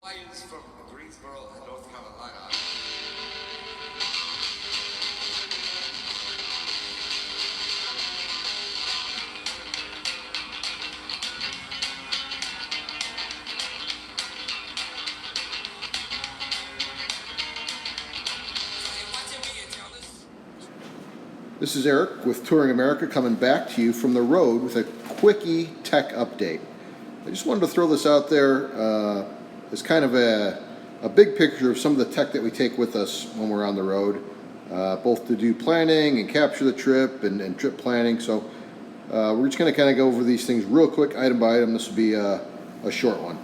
Lions from Greensboro, North Carolina. This is Eric with Touring America coming back to you from the road with a quickie tech update. I just wanted to throw this out there as kind of a big picture of some of the tech that we take with us when we're on the road, both to do planning and capture the trip and trip planning. So we're just going to kind of go over these things real quick, item by item. This will be a short one.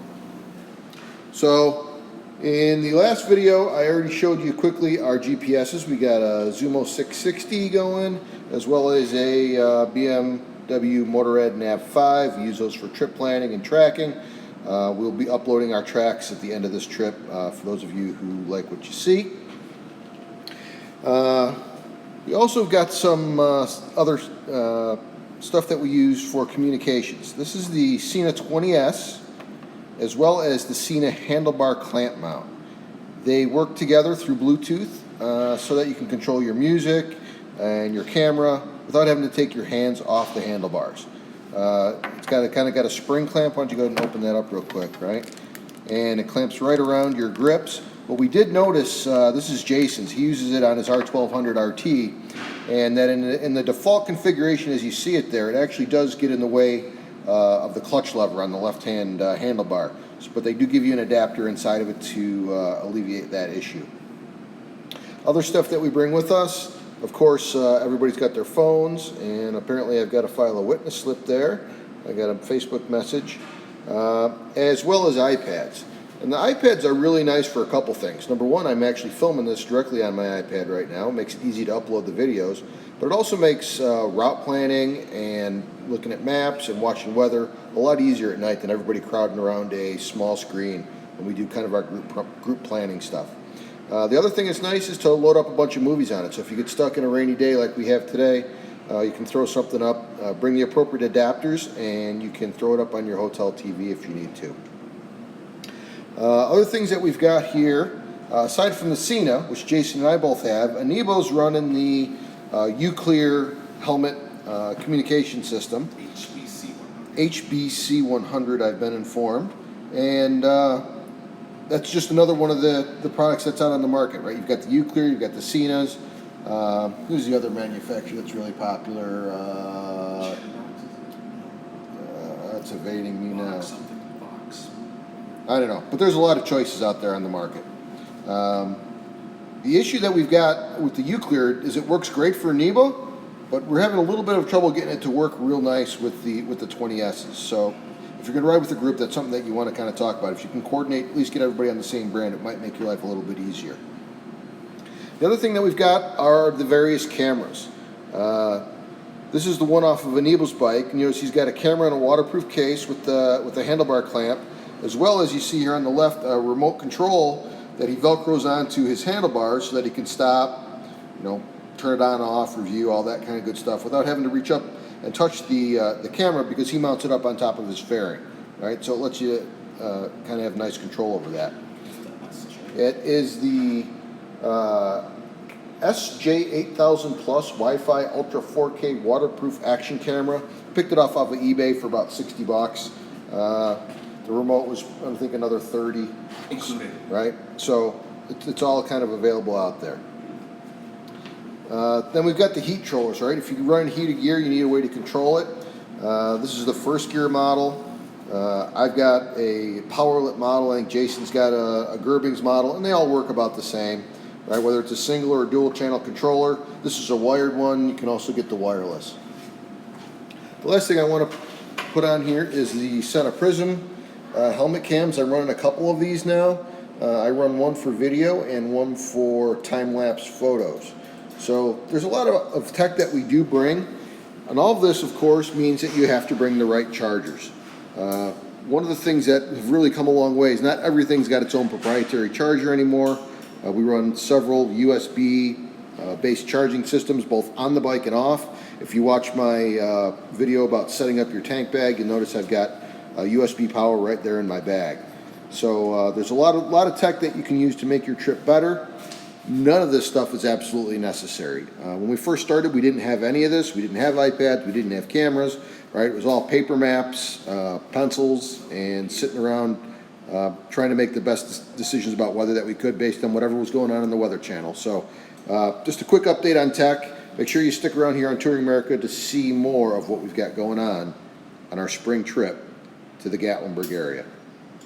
So in the last video, I already showed you quickly our GPSs. We got a Zumo 660 going, as well as a BMW Motorrad Nav 5. We use those for trip planning and tracking. We'll be uploading our tracks at the end of this trip for those of you who like what you see. We also got some other stuff that we use for communications. This is the Sena 20S, as well as the Sena handlebar clamp mount. They work together through Bluetooth so that you can control your music and your camera without having to take your hands off the handlebars. It's got a spring clamp. Why don't you go ahead and open that up real quick, right? And it clamps right around your grips. But we did notice, this is Jason's, he uses it on his R1200 RT, and that in the default configuration as you see it there, it actually does get in the way of the clutch lever on the left-hand handlebar. But they do give you an adapter inside of it to alleviate that issue. Other stuff that we bring with us, of course, everybody's got their phones, and apparently I've got to file a witness slip there. I got a Facebook message, as well as iPads. And the iPads are really nice for a couple things. Number one, I'm actually filming this directly on my iPad right now. It makes it easy to upload the videos. But it also makes route planning and looking at maps and watching weather a lot easier at night than everybody crowding around a small screen when we do kind of our group planning stuff. The other thing that's nice is to load up a bunch of movies on it. So if you get stuck in a rainy day like we have today, you can throw something up, bring the appropriate adapters, and you can throw it up on your hotel TV if you need to. Other things that we've got here, aside from the Sena, which Jason and I both have, Anebo's running the Uclear helmet communication system. HBC 100, I've been informed. And that's just another one of the products that's out on the market, right? You've got the Uclear, you've got the Senas. Who's the other manufacturer that's really popular? That's evading me now. I don't know, but there's a lot of choices out there on the market. The issue that we've got with the Uclear is it works great for Anebo, but we're having a little bit of trouble getting it to work real nice with the 20Ss. So if you're going to ride with a group, that's something that you want to kind of talk about. If you can coordinate, at least get everybody on the same brand, it might make your life a little bit easier. The other thing that we've got are the various cameras. This is the one off of Anebo's bike. You notice he's got a camera in a waterproof case with the handlebar clamp, as well as you see here on the left a remote control that he velcros onto his handlebars so that he can stop, turn it on, off, review, all that kind of good stuff without having to reach up and touch the camera, because he mounts it up on top of his fairing, right? So it lets you kind of have nice control over that. It is the SJ8000 Plus Wi-Fi Ultra 4K waterproof action camera. Picked it off of eBay for about $60. The remote was, I think, another 30, right? So it's all kind of available out there. Then we've got the heat controllers, right? If you run heated gear, you need a way to control it. This is the first gear model. I've got a Powerlit model. I think Jason's got a Gerbings model, and they all work about the same, right? Whether it's a single or a dual channel controller. This is a wired one. You can also get the wireless. The last thing I want to put on here is the Sena Prism helmet cams. I'm running a couple of these now. I run one for video and one for time-lapse photos. So there's a lot of tech that we do bring, and all of this, of course, means that you have to bring the right chargers. One of the things that have really come a long way is not everything's got its own proprietary charger anymore. We run several USB-based charging systems, both on the bike and off. If you watch my video about setting up your tank bag, you'll notice I've got USB power right there in my bag. So there's a lot of tech that you can use to make your trip better. None of this stuff is absolutely necessary. When we first started, we didn't have any of this. We didn't have iPads. We didn't have cameras. Right? It was all paper maps, pencils, and sitting around trying to make the best decisions about weather that we could based on whatever was going on in the Weather Channel. So just a quick update on tech. Make sure you stick around here on Touring America to see more of what we've got going on our spring trip to the Gatlinburg area.